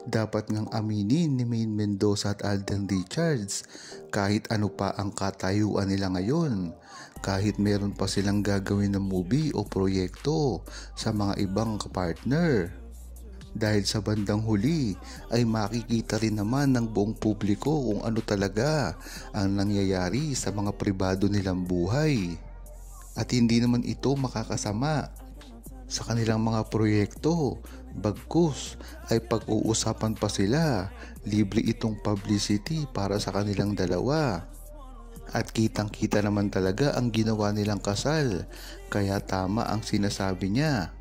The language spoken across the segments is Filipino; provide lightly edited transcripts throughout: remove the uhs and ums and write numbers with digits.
Dapat ngang aminin ni Maine Mendoza at Alden Richards kahit ano pa ang katayuan nila ngayon, kahit meron pa silang gagawin na movie o proyekto sa mga ibang kapartner. Dahil sa bandang huli ay makikita rin naman ng buong publiko kung ano talaga ang nangyayari sa mga pribado nilang buhay. At hindi naman ito makakasama sa kanilang mga proyekto, bagkus ay pag-uusapan pa sila, libre itong publicity para sa kanilang dalawa. At kitang-kita naman talaga ang ginawa nilang kasal, kaya tama ang sinasabi niya.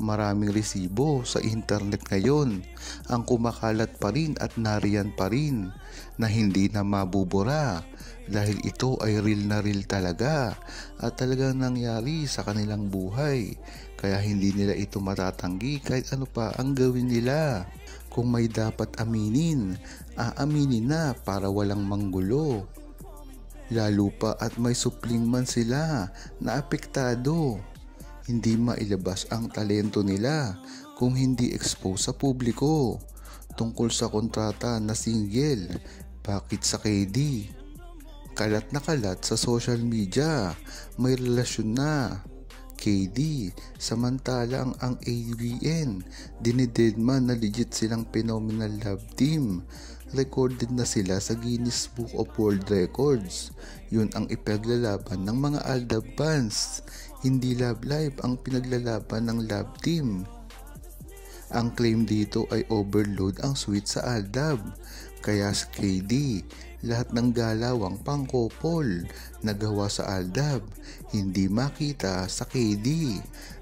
Maraming resibo sa internet ngayon ang kumakalat pa rin at nariyan pa rin na hindi na mabubura dahil ito ay real na real talaga at talagang nangyari sa kanilang buhay, kaya hindi nila ito matatanggi kahit ano pa ang gawin nila. Kung may dapat aminin, aaminin na para walang manggulo. Lalo pa at may supling man sila na apektado. Hindi mailabas ang talento nila kung hindi expose sa publiko. Tungkol sa kontrata na single, bakit sa KD? Kalat na kalat sa social media, may relasyon na. KD, samantalang ang ABN, dinidedman na legit silang phenomenal love team. Recorded na sila sa Guinness Book of World Records. Yun ang ipaglalaban ng mga Aldab fans. Hindi love life ang pinaglalaban ng love team. Ang claim dito ay overload ang suite sa Aldab. Kaya sa KD, lahat ng galawang pangkopol na gawa sa Aldab, hindi makita sa KD.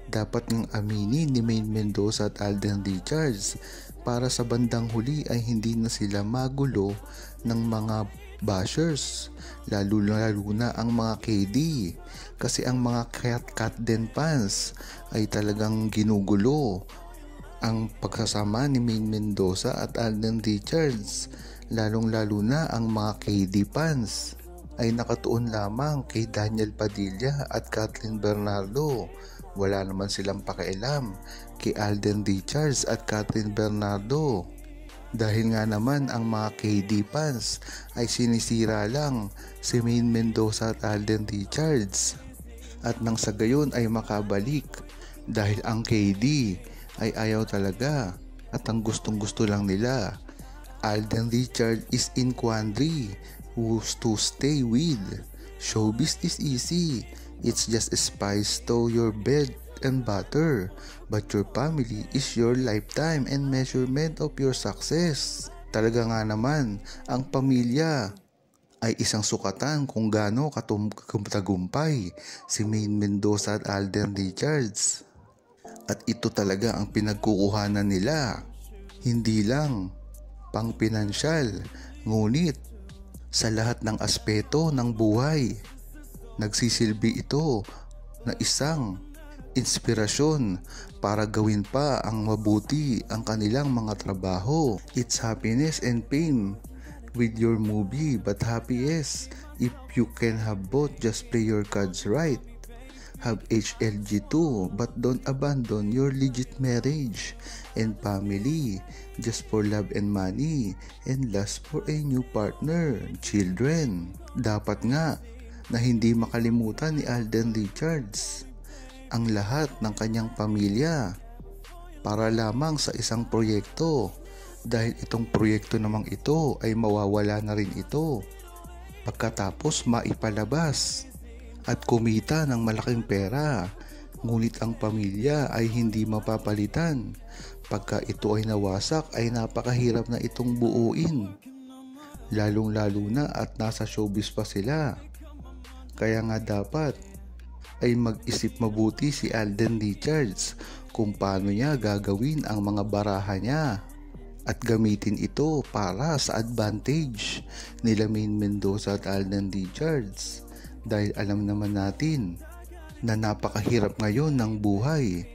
Dapat ng aminin ni Maine Mendoza at Alden Richards para sa bandang huli ay hindi na sila magulo ng mga bashers, lalo na ang mga KD, kasi ang mga cat den fans ay talagang ginugulo ang pagsasama ni Maine Mendoza at Alden Richards, lalong-lalo na ang mga KD fans ay nakatuon lamang kay Daniel Padilla at Kathleen Bernardo. Wala naman silang pakialam kay Alden Richards at Kathleen Bernardo. Dahil nga naman ang mga KD fans ay sinisira lang si Maine Mendoza at Alden Richards. At nang sa gayon ay makabalik dahil ang KD ay ayaw talaga at ang gustong-gusto lang nila. Alden Richards is in quandary who's to stay with. Showbiz is easy. It's just a spice to your bread and butter, but your family is your lifetime and measurement of your success. Talaga nga naman, ang pamilya ay isang sukatan kung gaano katagumpay si Maine Mendoza at Alden Richards. At ito talaga ang pinagkukuhanan nila. Hindi lang pang pinansyal, ngunit sa lahat ng aspeto ng buhay. Nagsisilbi ito na isang inspirasyon para gawin pa ang mabuti ang kanilang mga trabaho. It's happiness and pain with your movie, but happiest if you can have both. Just play your cards right. Have HLG too, but don't abandon your legit marriage and family just for love and money and lust for a new partner, children. Dapat nga na hindi makalimutan ni Alden Richards ang lahat ng kanyang pamilya para lamang sa isang proyekto, dahil itong proyekto namang ito ay mawawala na rin ito pagkatapos maipalabas at kumita ng malaking pera, ngunit ang pamilya ay hindi mapapalitan. Pagka ito ay nawasak ay napakahirap na itong buuin, lalong-lalo na at nasa showbiz pa sila. Kaya nga dapat ay mag-isip mabuti si Alden Richards kung paano niya gagawin ang mga baraha niya at gamitin ito para sa advantage nila Maine Mendoza at Alden Richards. Dahil alam naman natin na napakahirap ngayon ng buhay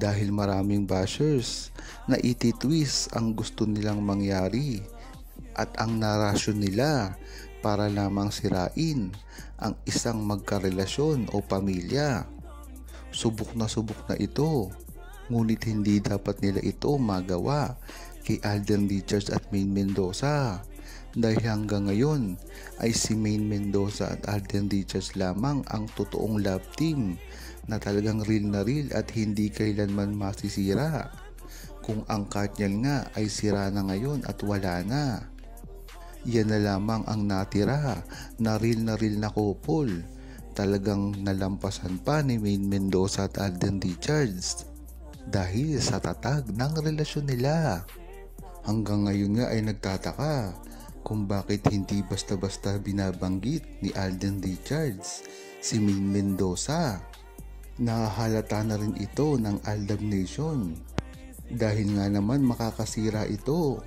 dahil maraming bashers na ititwist ang gusto nilang mangyari at ang narasyon nila para lamang sirain ang isang magkarelasyon o pamilya. Subok na ito, ngunit hindi dapat nila ito magawa kay Alden Richards at Maine Mendoza. Dahil hanggang ngayon ay si Maine Mendoza at Alden Richards lamang ang totoong love team na talagang real na real at hindi kailanman masisira. Kung ang Katniel nga ay sira na ngayon at wala na, yan na lamang ang natira na real na couple. Talagang nalampasan pa ni Maine Mendoza at Alden Richards dahil sa tatag ng relasyon nila. Hanggang ngayon nga ay nagtataka kung bakit hindi basta-basta binabanggit ni Alden Richards si Maine Mendoza. Nahahalata na rin ito ng Aldab Nation dahil nga naman makakasira ito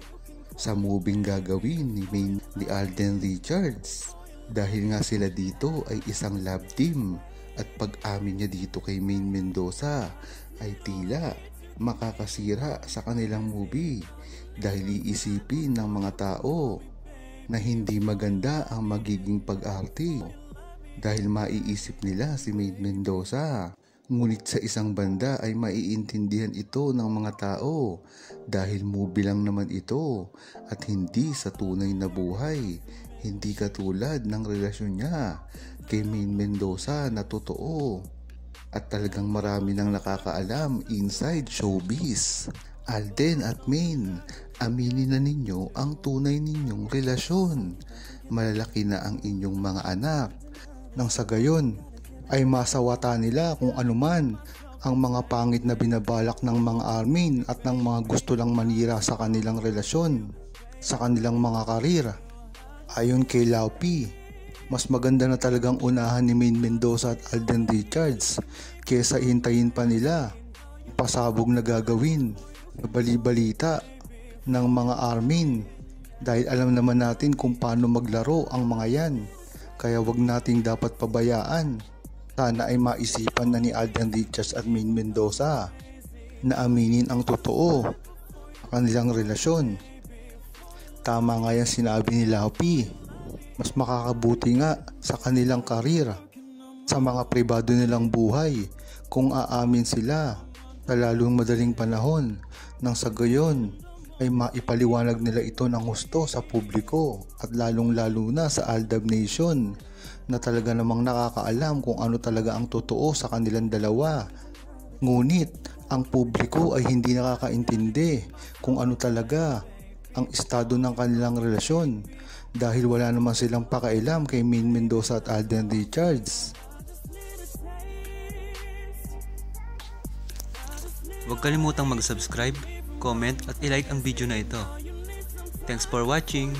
sa moving gagawin ni Alden Richards, dahil nga sila dito ay isang love team at pag-amin niya dito kay Maine Mendoza ay tila makakasira sa kanilang movie dahil iisipin ng mga tao na hindi maganda ang magiging pag-arte dahil maiisip nila si Maine Mendoza. Ngunit sa isang banda ay maiintindihan ito ng mga tao dahil movie lang naman ito at hindi sa tunay na buhay, hindi katulad ng relasyon niya kay Maine Mendoza na totoo. At talagang marami nang nakakaalam inside showbiz. Alden at Maine, aminin na ninyo ang tunay ninyong relasyon. Malalaki na ang inyong mga anak. Nang sa gayon ay masawata nila kung anuman ang mga pangit na binabalak ng mga armin at ng mga gusto lang manira sa kanilang relasyon, sa kanilang mga karir. Ayon kay Laupi, mas maganda na talagang unahan ni Maine Mendoza at Alden Richards kesa hintayin pa nila pasabog na gagawin na bali-balita ng mga armin, dahil alam naman natin kung paano maglaro ang mga yan. Kaya wag nating dapat pabayaan. Sana ay maisipan na ni Alden Richards at Maine Mendoza na aminin ang totoo sa kanilang relasyon. Tama nga yan sinabi ni Laupi. Mas makakabuti nga sa kanilang karir, sa mga pribado nilang buhay kung aamin sila sa lalong madaling panahon, nang sa gayon ay maipaliwanag nila ito ng husto sa publiko at lalong-lalo na sa Aldab Nation na talaga namang nakakaalam kung ano talaga ang totoo sa kanilang dalawa. Ngunit ang publiko ay hindi nakakaintindi kung ano talaga ang estado ng kanilang relasyon dahil wala naman silang pakailam kay Maine Mendoza at Alden Richards. Huwag kalimutang mag-subscribe, comment at i-like ang video na ito. Thanks for watching!